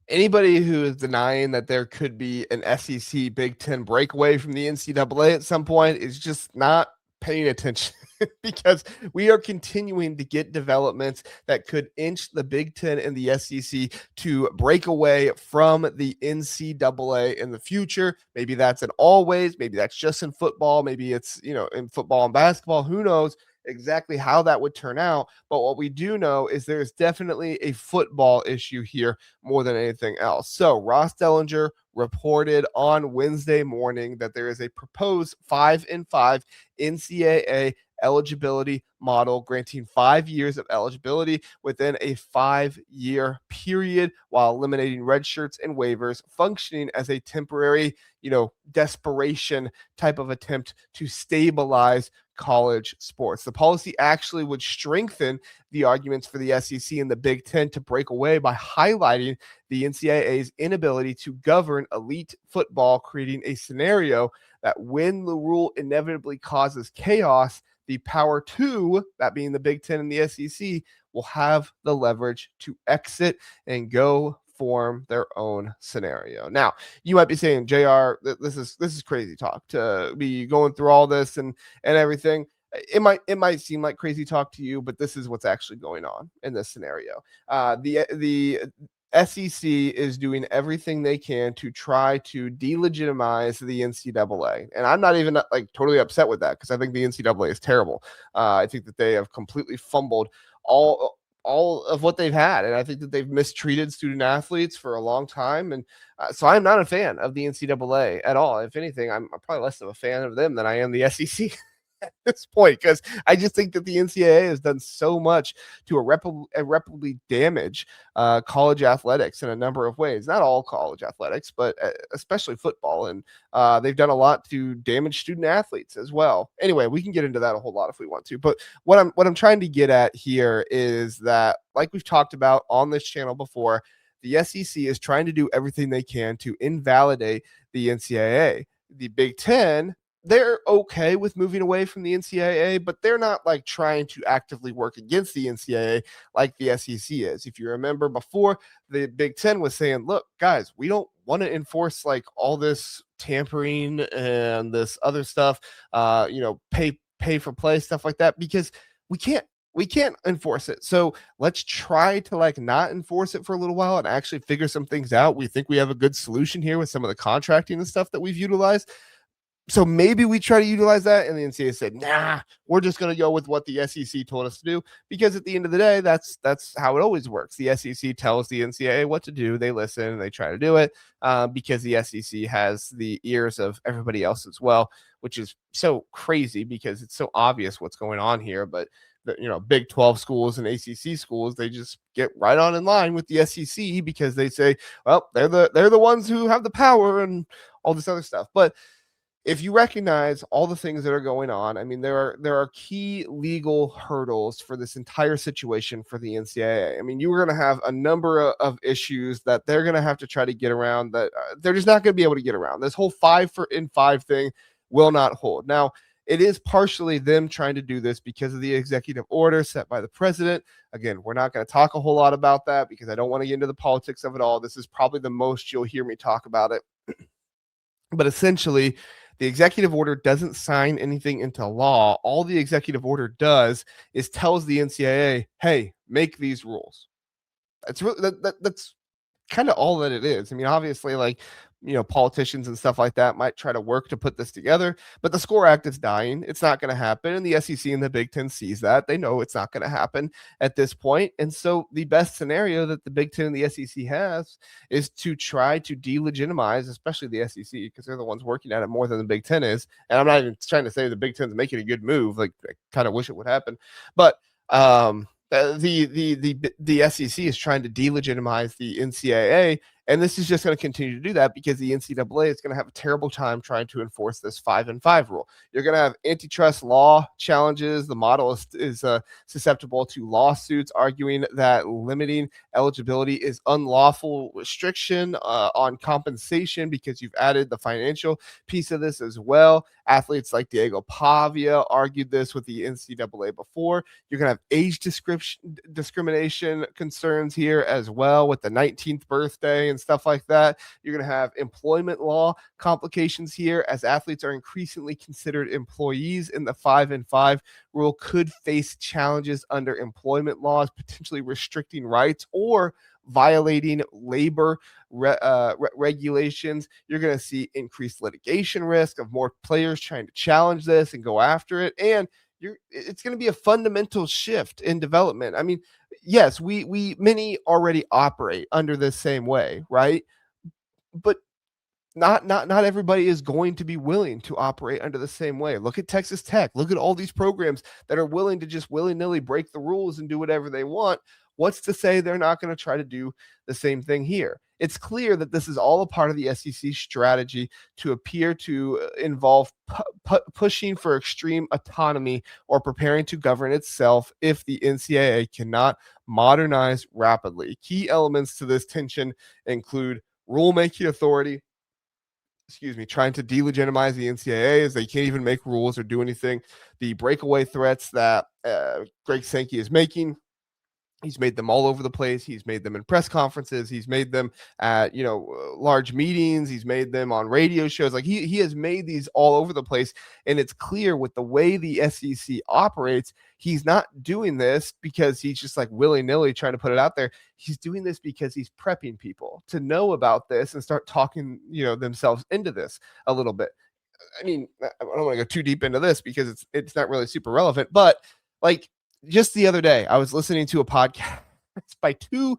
Anybody who is denying that there could be an SEC Big Ten breakaway from the NCAA at some point is just not paying attention because we are continuing to get developments that could inch the Big Ten and the SEC to break away from the NCAA in the future. Maybe that's in all ways. Maybe that's just in football. Maybe it's, in football and basketball. Who knows exactly how that would turn out? But what we do know is there's definitely a football issue here more than anything else. So Ross Dellinger reported on Wednesday morning that there is a proposed 5-5 NCAA eligibility model granting 5 years of eligibility within a 5-year period while eliminating redshirts and waivers, functioning as a temporary, desperation type of attempt to stabilize college sports. The policy actually would strengthen the arguments for the SEC and the Big Ten to break away by highlighting the NCAA's inability to govern elite football, creating a scenario that when the rule inevitably causes chaos, the power two, that being the Big Ten and the SEC, will have the leverage to exit and go form their own scenario. Now, you might be saying, JR, this is crazy talk to be going through all this and everything. It might seem like crazy talk to you, but this is what's actually going on in this scenario. The SEC is doing everything they can to try to delegitimize the NCAA. And I'm not even totally upset with that because I think the NCAA is terrible. I think that they have completely fumbled all of what they've had. And I think that they've mistreated student athletes for a long time. And so I'm not a fan of the NCAA at all. If anything, I'm probably less of a fan of them than I am the SEC. At this point, because I just think that the NCAA has done so much to irreparably damage college athletics in a number of ways. Not all college athletics, but especially football. And they've done a lot to damage student athletes as well. Anyway, we can get into that a whole lot if we want to. But what I'm trying to get at here is that, like we've talked about on this channel before, the SEC is trying to do everything they can to invalidate the NCAA. The Big Ten, they're okay with moving away from the NCAA, but they're not trying to actively work against the NCAA like the SEC is. If you remember before, the Big Ten was saying, look, guys, we don't want to enforce all this tampering and this other stuff, pay for play, stuff like that, because we can't enforce it. So let's try to not enforce it for a little while and actually figure some things out. We think we have a good solution here with some of the contracting and stuff that we've utilized. So maybe we try to utilize that, and the NCAA said, nah, we're just going to go with what the SEC told us to do, because at the end of the day, that's how it always works. The SEC tells the NCAA what to do. They listen and they try to do it because the SEC has the ears of everybody else as well, which is so crazy because it's so obvious what's going on here. But the Big 12 schools and ACC schools, they just get right on in line with the SEC because they say, well, they're the ones who have the power and all this other stuff. But if you recognize all the things that are going on, I mean, there are key legal hurdles for this entire situation for the NCAA. I mean, you were going to have a number of issues that they're going to have to try to get around that they're just not going to be able to get around. This whole 5-5 thing will not hold. Now, it is partially them trying to do this because of the executive order set by the president. Again, we're not going to talk a whole lot about that because I don't want to get into the politics of it all. This is probably the most you'll hear me talk about it. But essentially, the executive order doesn't sign anything into law. All the executive order does is tells the NCAA, hey, make these rules. That's really, that's kind of all that it is. I mean, obviously, politicians and stuff like that might try to work to put this together, but the SCORE Act is dying. It's not going to happen. And the SEC and the Big Ten sees that. They know it's not going to happen at this point. And so the best scenario that the Big Ten and the SEC has is to try to delegitimize, especially the SEC, because they're the ones working at it more than the Big Ten is. And I'm not even trying to say the Big Ten's making a good move. I kind of wish it would happen. But the SEC is trying to delegitimize the NCAA, and this is just going to continue to do that because the NCAA is going to have a terrible time trying to enforce this 5-5 rule. You're going to have antitrust law challenges. The model is susceptible to lawsuits arguing that limiting eligibility is unlawful restriction on compensation because you've added the financial piece of this as well. Athletes like Diego Pavia argued this with the NCAA before. You're going to have age discrimination concerns here as well with the 19th birthday and and stuff like that. You're going to have employment law complications here, as athletes are increasingly considered employees, and the 5-and-5 rule could face challenges under employment laws, potentially restricting rights or violating labor regulations. You're going to see increased litigation risk of more players trying to challenge this and go after it. And it's going to be a fundamental shift in development. I mean, yes, we many already operate under the same way, right? But not everybody is going to be willing to operate under the same way. Look at Texas Tech. Look at all these programs that are willing to just willy-nilly break the rules and do whatever they want. What's to say they're not going to try to do the same thing here? It's clear that this is all a part of the SEC strategy to appear to involve pushing for extreme autonomy or preparing to govern itself if the NCAA cannot modernize rapidly. Key elements to this tension include rulemaking authority, trying to delegitimize the NCAA as they can't even make rules or do anything. The breakaway threats that Greg Sankey is making, he's made them all over the place. He's made them in press conferences. He's made them at, large meetings. He's made them on radio shows. Like he has made these all over the place. And it's clear with the way the SEC operates, he's not doing this because he's just like willy-nilly trying to put it out there. He's doing this because he's prepping people to know about this and start talking, themselves into this a little bit. I mean, I don't want to go too deep into this because it's not really super relevant, but like, just the other day, I was listening to a podcast by two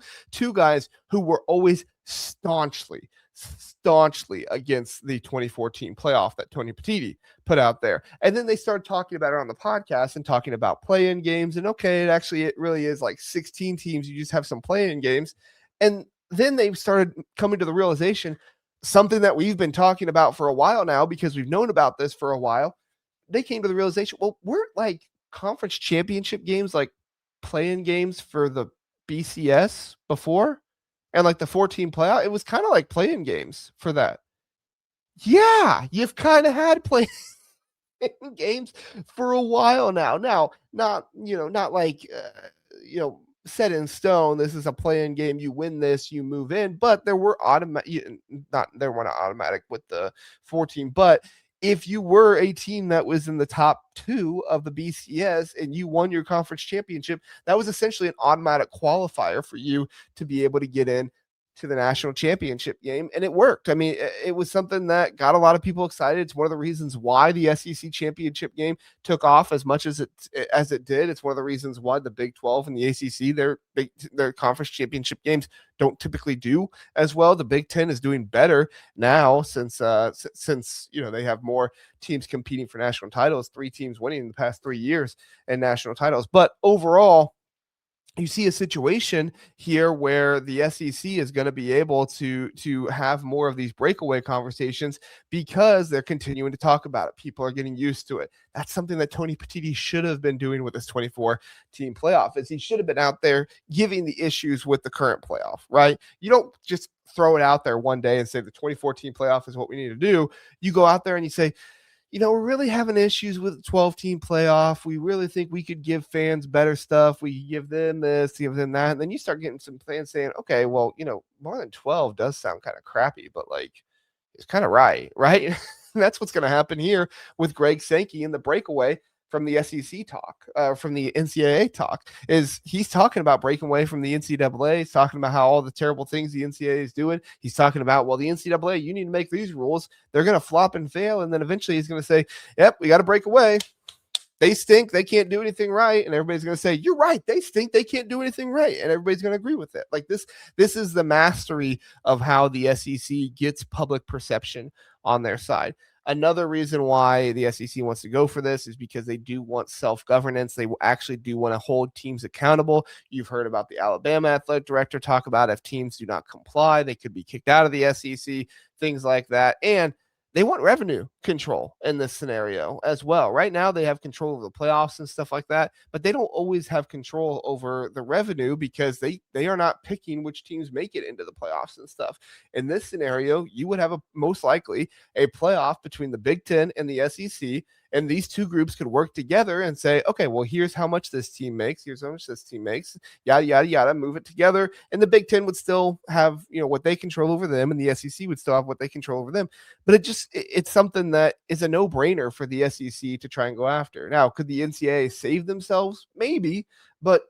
guys who were always staunchly against the 2014 playoff that Tony Petitti put out there. And then they started talking about it on the podcast and talking about play-in games. And okay, it really is like 16 teams. You just have some play-in games. And then they started coming to the realization, something that we've been talking about for a while now, because we've known about this for a while. They came to the realization, well, we're like conference championship games, like play-in games for the BCS before, and like the 14 playoff, it was kind of like play-in games for that. Yeah, you've kind of had play-in games for a while now. Now, not like set in stone. This is a play-in game. You win this, you move in. But there were not automatic with the 14, but if you were a team that was in the top 2 of the BCS and you won your conference championship, that was essentially an automatic qualifier for you to be able to get in to the national championship game. And it worked. I mean, it was something that got a lot of people excited. It's one of the reasons why the SEC championship game took off as much as it did. It's one of the reasons why the Big 12 and the ACC, their conference championship games don't typically do as well. The Big 10 is doing better now since they have more teams competing for national titles, 3 teams winning in the past 3 years in national titles. But overall, you see a situation here where the SEC is going to be able to have more of these breakaway conversations because they're continuing to talk about it. People are getting used to it. That's something that Tony Petitti should have been doing with this 24-team playoff, is he should have been out there giving the issues with the current playoff, right? You don't just throw it out there one day and say the 24-team playoff is what we need to do. You go out there and you say, we're really having issues with the 12-team playoff. We really think we could give fans better stuff. We give them this, give them that. And then you start getting some fans saying, okay, well, more than 12 does sound kind of crappy, but like, it's kind of right? That's what's going to happen here with Greg Sankey in the breakaway from the SEC talk, from the NCAA talk, is he's talking about breaking away from the NCAA. He's talking about how all the terrible things the NCAA is doing. He's talking about, well, the NCAA, you need to make these rules. They're going to flop and fail. And then eventually he's going to say, yep, we got to break away. They stink. They can't do anything right. And everybody's going to say, you're right. They stink. They can't do anything right. And everybody's going to agree with it. Like this is the mastery of how the SEC gets public perception on their side. Another reason why the SEC wants to go for this is because they do want self-governance. They actually do want to hold teams accountable. You've heard about the Alabama athletic director talk about if teams do not comply, they could be kicked out of the SEC, things like that. And they want revenue control in this scenario as well. Right now, they have control of the playoffs and stuff like that, but they don't always have control over the revenue because they are not picking which teams make it into the playoffs and stuff. In this scenario, you would have most likely a playoff between the Big 10 and the SEC, And these two groups could work together and say, okay, well, here's how much this team makes. Here's how much this team makes, yada, yada, yada, move it together. And the Big Ten would still have, what they control over them, and the SEC would still have what they control over them. But it's something that is a no-brainer for the SEC to try and go after. Now, could the NCAA save themselves? Maybe, but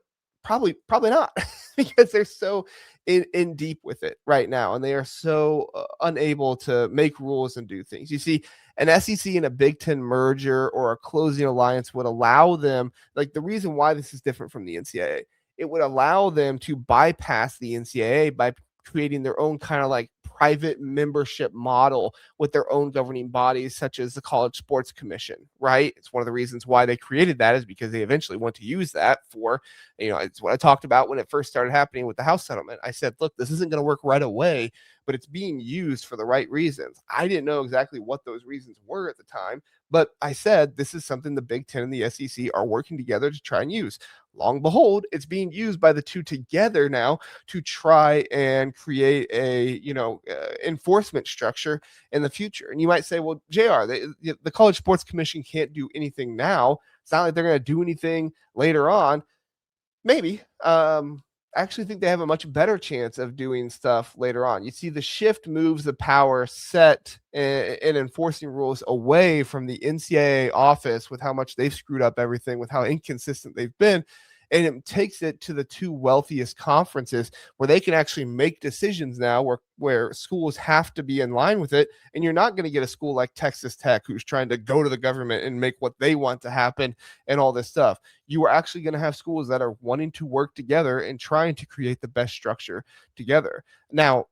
probably not because they're so in deep with it right now, and they are so unable to make rules and do things. You see, an SEC and a Big Ten merger or a closing alliance would allow them, like the reason why this is different from the NCAA, it would allow them to bypass the NCAA by creating their own kind of like private membership model with their own governing bodies, such as the College Sports Commission, right? It's one of the reasons why they created that, is because they eventually want to use that for, it's what I talked about when it first started happening with the House settlement. I said, look, this isn't going to work right away, but it's being used for the right reasons. I didn't know exactly what those reasons were at the time, but I said, this is something the Big Ten and the SEC are working together to try and use. Long behold, it's being used by the two together now to try and create a, enforcement structure in the future. And you might say, well, JR, the College Sports Commission can't do anything now. It's not like they're going to do anything later on. Maybe. I actually think they have a much better chance of doing stuff later on. You see, the shift moves the power set in enforcing rules away from the NCAA office with how much they've screwed up everything, with how inconsistent they've been. And it takes it to the two wealthiest conferences where they can actually make decisions now where schools have to be in line with it. And you're not going to get a school like Texas Tech who's trying to go to the government and make what they want to happen and all this stuff. You are actually going to have schools that are wanting to work together and trying to create the best structure together. Now,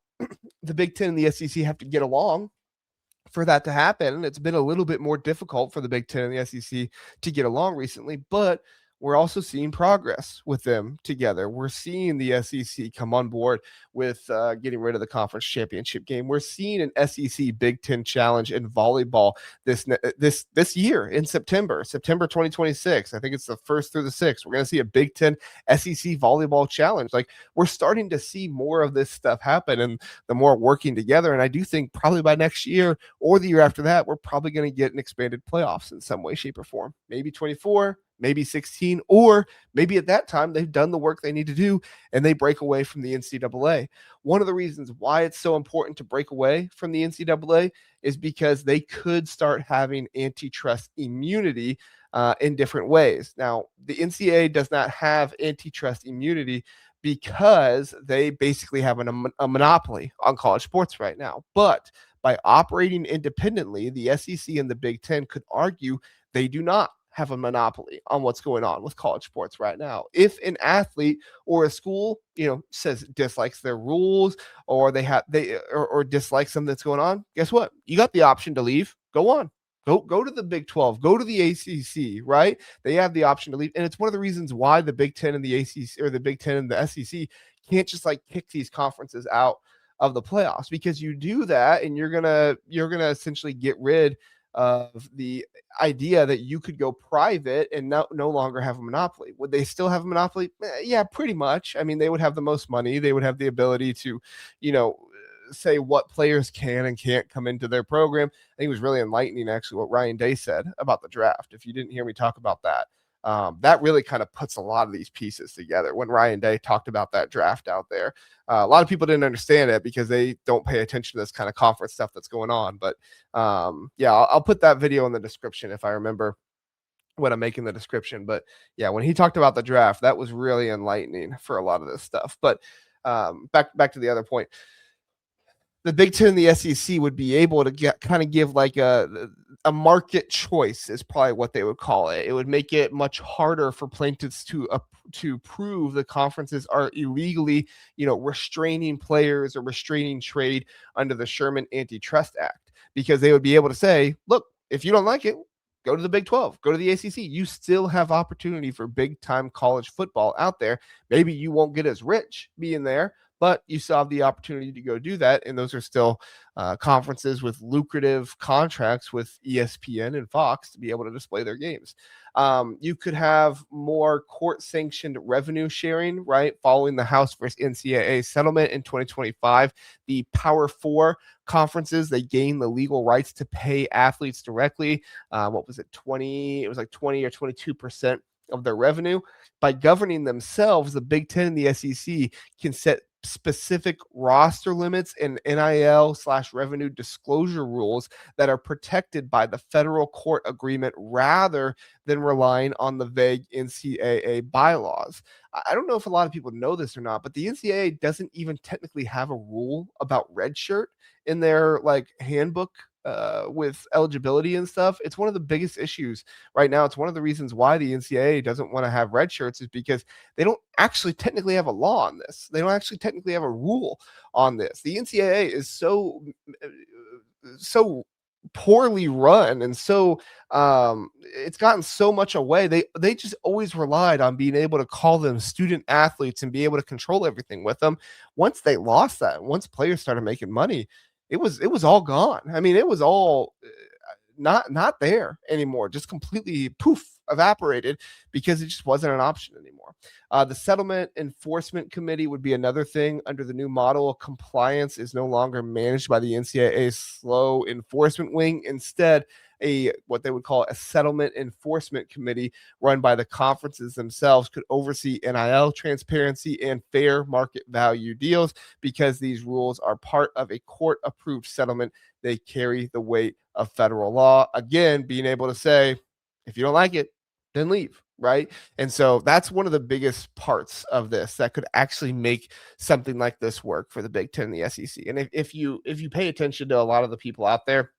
the Big Ten and the SEC have to get along for that to happen. It's been a little bit more difficult for the Big Ten and the SEC to get along recently, but we're also seeing progress with them together. We're seeing the SEC come on board with getting rid of the conference championship game. We're seeing an SEC Big Ten challenge in volleyball this year in September 2026. I think it's the 1st through the 6th. We're going to see a Big Ten SEC volleyball challenge. Like, we're starting to see more of this stuff happen, and the more working together. And I do think probably by next year or the year after that, we're probably going to get an expanded playoffs in some way, shape, or form. Maybe 24. Maybe 16, or maybe at that time they've done the work they need to do and they break away from the NCAA. One of the reasons why it's so important to break away from the NCAA is because they could start having antitrust immunity in different ways. Now, the NCAA does not have antitrust immunity because they basically have a monopoly on college sports right now. But by operating independently, the SEC and the Big Ten could argue they do not have a monopoly on what's going on with college sports right now. If an athlete or a school, says dislikes their rules, or or dislikes something that's going on, guess what? You got the option to leave. Go on. Go to the Big 12, go to the ACC, right? They have the option to leave. And it's one of the reasons why the Big 10 and the ACC, or the Big 10 and the SEC, can't just like kick these conferences out of the playoffs, because you do that and you're gonna essentially get rid of the idea that you could go private and no longer have a monopoly. Would they still have a monopoly? Yeah, pretty much. I mean, they would have the most money. They would have the ability to, say what players can and can't come into their program. I think it was really enlightening, actually, what Ryan Day said about the draft. If you didn't hear me talk about that, that really kind of puts a lot of these pieces together. When Ryan Day talked about that draft out there, a lot of people didn't understand it because they don't pay attention to this kind of conference stuff that's going on. But yeah, I'll put that video in the description if I remember when I'm making the description. But yeah, when he talked about the draft, that was really enlightening for a lot of this stuff. But back to the other point. The Big Ten and the SEC would be able to give like a market choice, is probably what they would call it. It would make it much harder for plaintiffs to prove the conferences are illegally, restraining players or restraining trade under the Sherman Antitrust Act, because they would be able to say, look, if you don't like it, go to the Big 12, go to the ACC. You still have opportunity for big time college football out there. Maybe you won't get as rich being there, but you still have the opportunity to go do that. And those are still conferences with lucrative contracts with ESPN and Fox to be able to display their games. You could have more court-sanctioned revenue sharing, right? Following the House versus NCAA settlement in 2025, the Power Four conferences, they gained the legal rights to pay athletes directly. What was it? 20? It was like 20 or 22% of their revenue. By governing themselves, the Big Ten and the SEC can set specific roster limits and NIL/revenue disclosure rules that are protected by the federal court agreement rather than relying on the vague NCAA bylaws. I don't know if a lot of people know this or not, but the NCAA doesn't even technically have a rule about redshirt in their like handbook with eligibility and stuff. It's one of the biggest issues right now. It's one of the reasons why the NCAA doesn't want to have red shirts, is because they don't actually technically have a law on this. They don't actually technically have a rule on this. The NCAA is so poorly run, and so it's gotten so much away. They just always relied on being able to call them student athletes and be able to control everything with them. Once they lost that, once players started making money, it was all gone. I mean, it was all not there anymore. Just completely poof, evaporated, because it just wasn't an option anymore. The Settlement Enforcement Committee would be another thing under the new model. Compliance is no longer managed by the NCAA's slow enforcement wing. Instead, what they would call a settlement enforcement committee run by the conferences themselves could oversee NIL transparency and fair market value deals. Because these rules are part of a court approved settlement, they carry the weight of federal law. Again, being able to say, if you don't like it, then leave, right? And so that's one of the biggest parts of this that could actually make something like this work for the Big Ten and the SEC. And if you pay attention to a lot of the people out there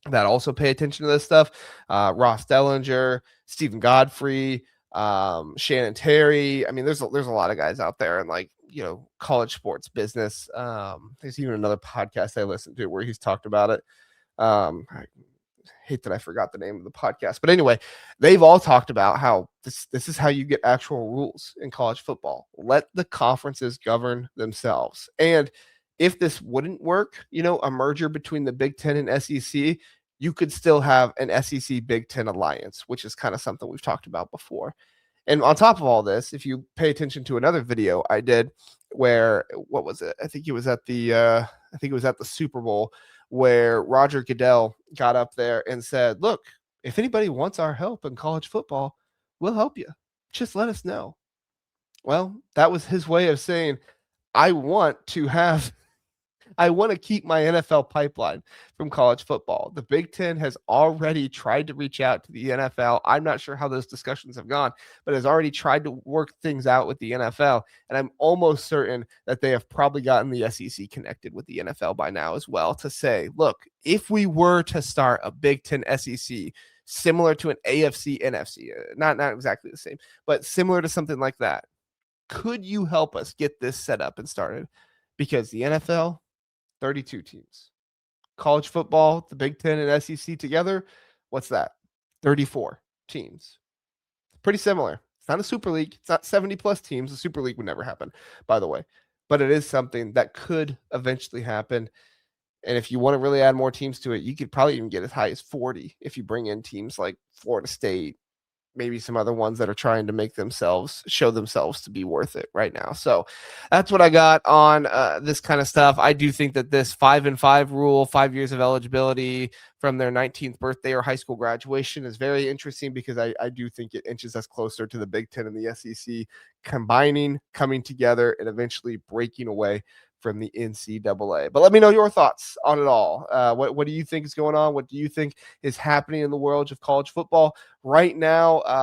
that also pay attention to this stuff, Ross Dellinger, Stephen Godfrey, Shannon Terry. I mean, there's a lot of guys out there in, like, college sports business. There's even another podcast I listened to where he's talked about it. I hate that I forgot the name of the podcast, but anyway, they've all talked about how this is how you get actual rules in college football. Let the conferences govern themselves. And if this wouldn't work, a merger between the Big Ten and SEC, you could still have an SEC Big Ten alliance, which is kind of something we've talked about before. And on top of all this, if you pay attention to another video I did where, what was it? I think it was at the Super Bowl, where Roger Goodell got up there and said, look, if anybody wants our help in college football, we'll help you. Just let us know. Well, that was his way of saying, I want to keep my NFL pipeline from college football. The Big Ten has already tried to reach out to the NFL. I'm not sure how those discussions have gone, but has already tried to work things out with the NFL. And I'm almost certain that they have probably gotten the SEC connected with the NFL by now as well, to say, look, if we were to start a Big Ten SEC similar to an AFC NFC, not exactly the same, but similar to something like that, could you help us get this set up and started? Because the NFL, 32 teams. College football, the Big Ten and SEC together, what's that? 34 teams. Pretty similar. It's not a super league. It's not 70 plus teams. The super league would never happen, by the way. But it is something that could eventually happen. And if you want to really add more teams to it, you could probably even get as high as 40 if you bring in teams like Florida State, maybe some other ones that are trying to show themselves to be worth it right now. So that's what I got on this kind of stuff. I do think that this 5-and-5 rule, 5 years of eligibility from their 19th birthday or high school graduation, is very interesting, because I do think it inches us closer to the Big Ten and the SEC coming together, and eventually breaking away from the NCAA. But let me know your thoughts on it all. What do you think is going on? What do you think is happening in the world of college football right now?